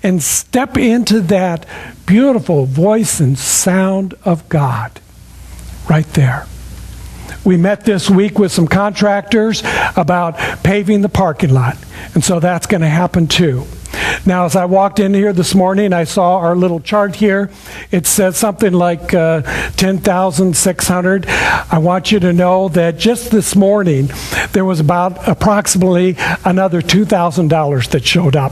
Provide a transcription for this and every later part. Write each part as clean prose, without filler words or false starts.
and step into that beautiful voice and sound of God right there. We met this week with some contractors about paving the parking lot, and so that's going to happen too. Now, as I walked in here this morning, I saw our little chart here. It says something like 10,600. I want you to know that just this morning, there was about approximately another $2,000 that showed up.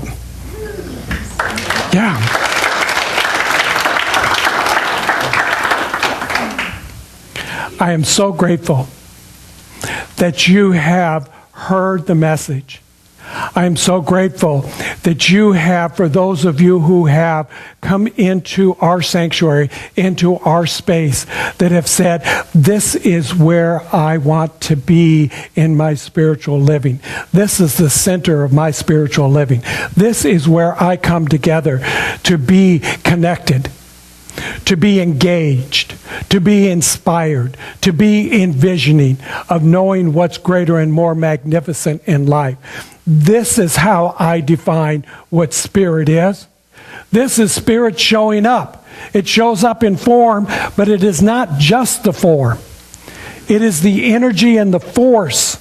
Yeah. I am so grateful that you have heard the message. I am so grateful that you have, for those of you who have come into our sanctuary, into our space, that have said, this is where I want to be in my spiritual living. This is the center of my spiritual living. This is where I come together to be connected, to be engaged, to be inspired, to be envisioning of knowing what's greater and more magnificent in life. This is how I define what spirit is. This is spirit showing up. It shows up in form, but it is not just the form. It is the energy and the force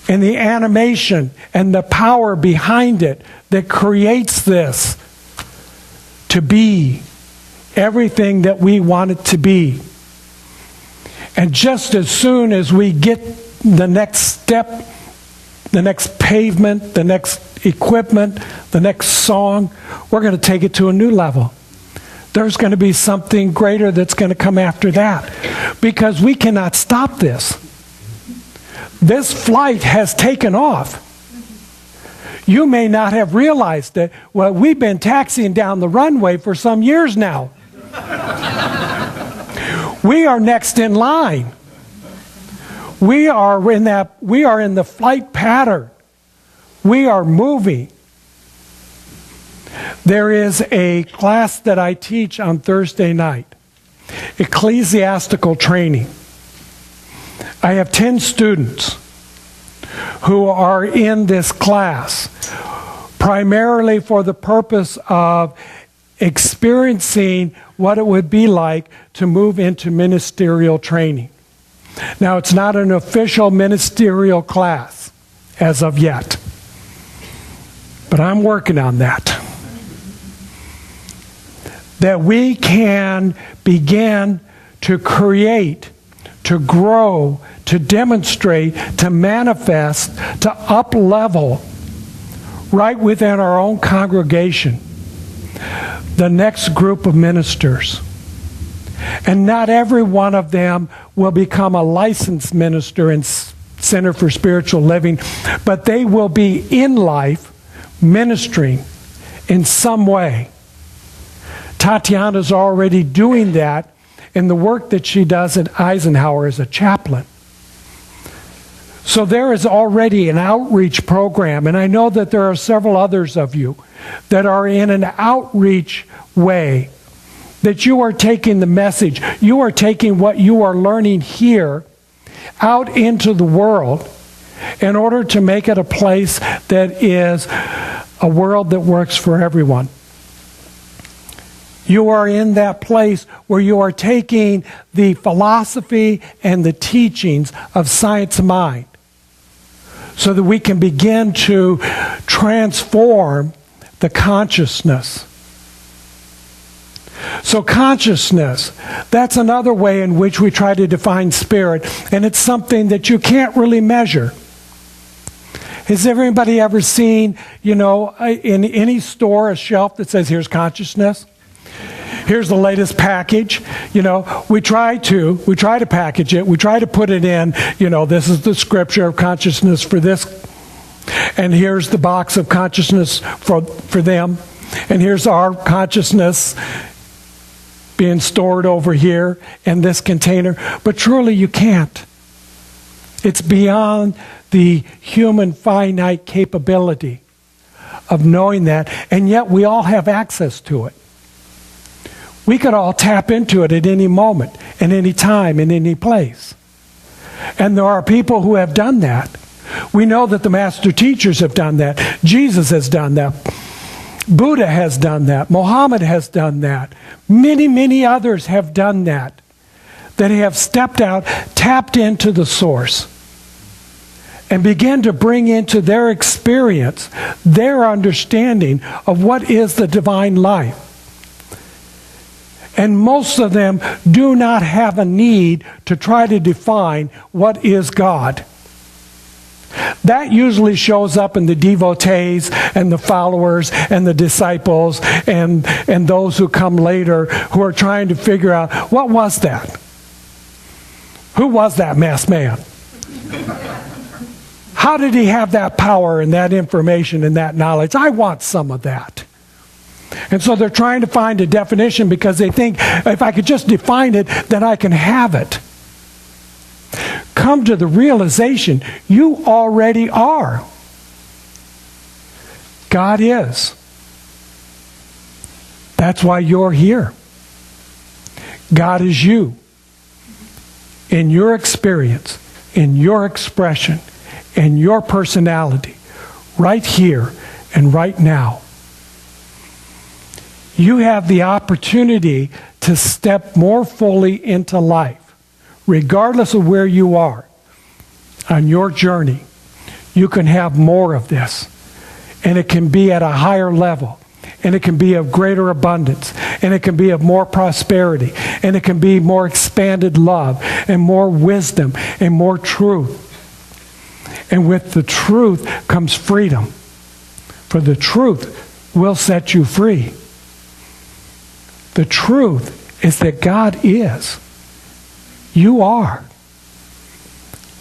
and the animation and the power behind it that creates this to be everything that we want it to be. And just as soon as we get the next step, the next pavement, the next equipment, the next song, we're going to take it to a new level. There's going to be something greater that's going to come after that, because we cannot stop this. This flight has taken off. You may not have realized that, well, we've been taxiing down the runway for some years now. We are next in line. We are in the flight pattern. We are moving. There is a class that I teach on Thursday night, ecclesiastical training. I have 10 students who are in this class, primarily for the purpose of experiencing what it would be like to move into ministerial training. Now, it's not an official ministerial class as of yet, but I'm working on that. That we can begin to create, to grow, to demonstrate, to manifest, to up-level right within our own congregation the next group of ministers. And not every one of them will become a licensed minister in Center for Spiritual Living, but they will be in life ministering in some way. Tatiana's already doing that in the work that she does at Eisenhower as a chaplain. So there is already an outreach program, and I know that there are several others of you that are in an outreach way, that you are taking the message, you are taking what you are learning here out into the world in order to make it a place that is a world that works for everyone. You are in that place where you are taking the philosophy and the teachings of science of mind so that we can begin to transform the consciousness. So consciousness, that's another way in which we try to define spirit, and it's something that you can't really measure. Has everybody ever seen, in any store, a shelf that says, here's consciousness? Here's the latest package. We try to package it. We try to put it in, this is the scripture of consciousness for this. And here's the box of consciousness for them. And here's our consciousness being stored over here in this container. But truly you can't. It's beyond the human finite capability of knowing that. And yet we all have access to it. We could all tap into it at any moment, at any time, in any place. And there are people who have done that. We know that the master teachers have done that. Jesus has done that. Buddha has done that. Muhammad has done that. Many, many others have done that. That have stepped out, tapped into the source, and began to bring into their experience, their understanding of what is the divine life. And most of them do not have a need to try to define what is God. That usually shows up in the devotees and the followers and the disciples and those who come later who are trying to figure out, what was that? Who was that masked man? How did he have that power and that information and that knowledge? I want some of that. And so they're trying to find a definition because they think if I could just define it, then I can have it. Come to the realization you already are. God is. That's why you're here. God is you. In your experience, in your expression, in your personality, right here and right now. You have the opportunity to step more fully into life. Regardless of where you are on your journey, you can have more of this. And it can be at a higher level. And it can be of greater abundance. And it can be of more prosperity. And it can be more expanded love and more wisdom and more truth. And with the truth comes freedom. For the truth will set you free. The truth is that God is. You are.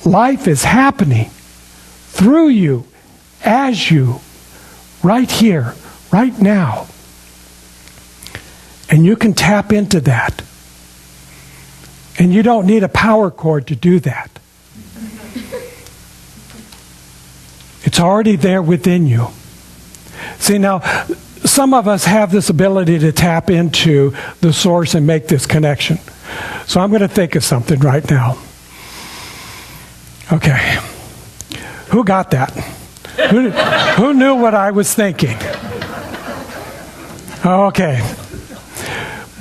Life is happening through you, as you, right here, right now. And you can tap into that. And you don't need a power cord to do that. It's already there within you. See, now, some of us have this ability to tap into the source and make this connection. So I'm going to think of something right now. Okay. Who got that? Who knew what I was thinking? Okay.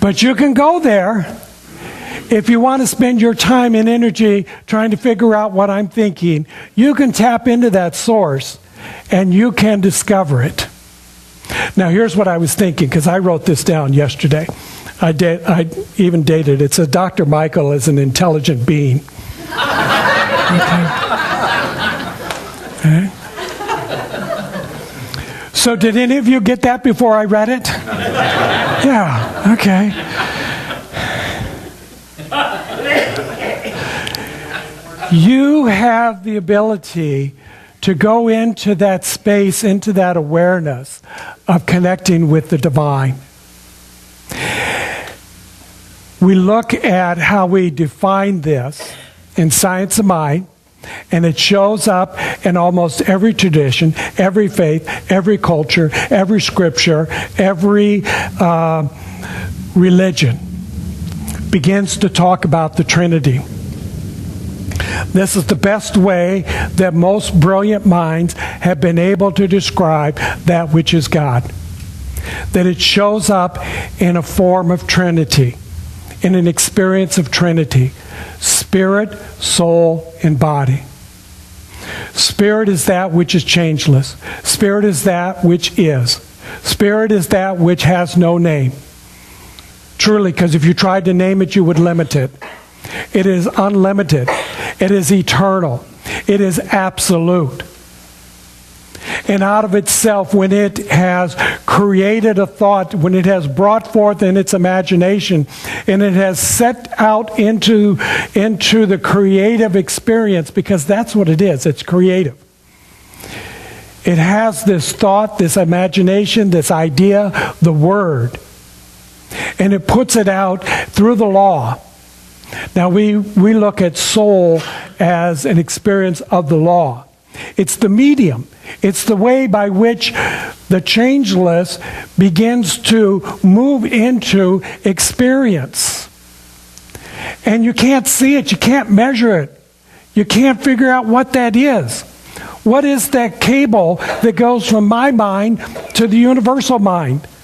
But you can go there if you want to spend your time and energy trying to figure out what I'm thinking. You can tap into that source and you can discover it. Now, here's what I was thinking, because I wrote this down yesterday. I even dated it. It says, Dr. Michael is an intelligent being. Okay. So did any of you get that before I read it? Yeah, okay. You have the ability to go into that space, into that awareness of connecting with the divine. We look at how we define this in Science of Mind, and it shows up in almost every tradition, every faith, every culture, every scripture, every religion begins to talk about the Trinity. This is the best way that most brilliant minds have been able to describe that which is God. That it shows up in a form of Trinity, in an experience of Trinity. Spirit, soul, and body. Spirit is that which is changeless. Spirit is that which is. Spirit is that which has no name. Truly, because if you tried to name it, you would limit it. It is unlimited. It is eternal. It is absolute. And out of itself, when it has created a thought, when it has brought forth in its imagination, and it has set out into the creative experience, because that's what it is, it's creative. It has this thought, this imagination, this idea, the word, and it puts it out through the law. Now we look at soul as an experience of the law. It's the medium. It's the way by which the changeless begins to move into experience. And you can't see it. You can't measure it. You can't figure out what that is. What is that cable that goes from my mind to the universal mind?